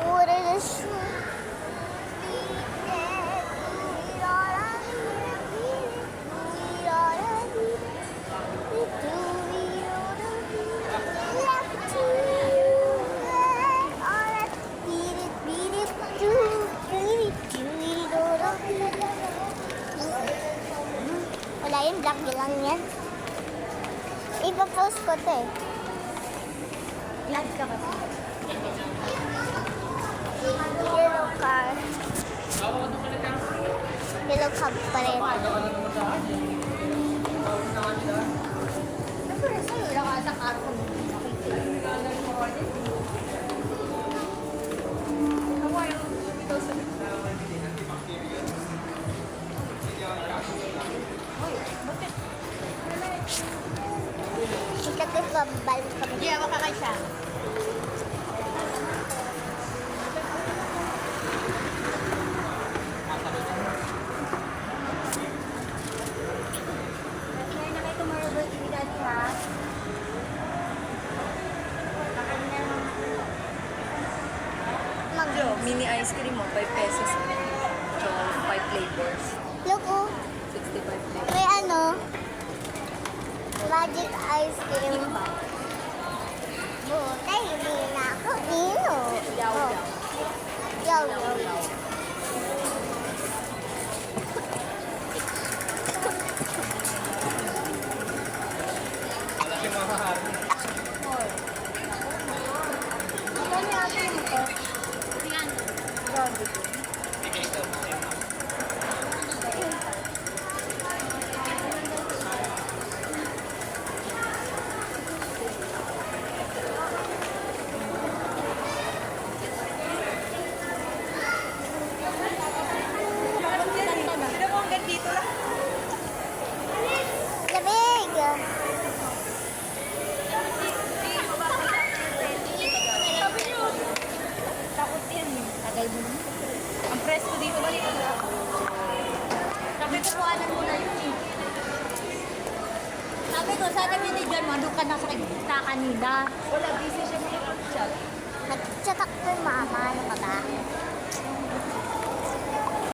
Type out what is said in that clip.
What is this? Wala yun, vlog lang yan. Ipa-post ko to eh. Vlog ka ba? Yellow car. Yellow cab pa rin. Siyempre, sa'yo, wala ka sa karo. Sikat yung pabalik kami. Hindi, ako kakay siya. Kaya na kayo tomorrow birthday daddy ha? Yo, mini ice cream mo, 5 pesos. So, 5 flavors. Look oh, 65 flavors. may ano, magic ice cream. Butay, hindi na ako ino. Yaw, Oh. yaw. Yaw, yaw. Yaw. Ano yung akin mo to? Grabe ko. Sino mo hanggang dito lang? Lamig. Takot yan eh. Tagal mo naman. Ang presko dito ba dito? Sabi ko, kuhanan mo na yun eh. Sabi ko, sana binigyan mo, doon ka na sa kanina. Wala, busy siya makikapag-chat. Nag-chat ako kay mama. Ano ka ba?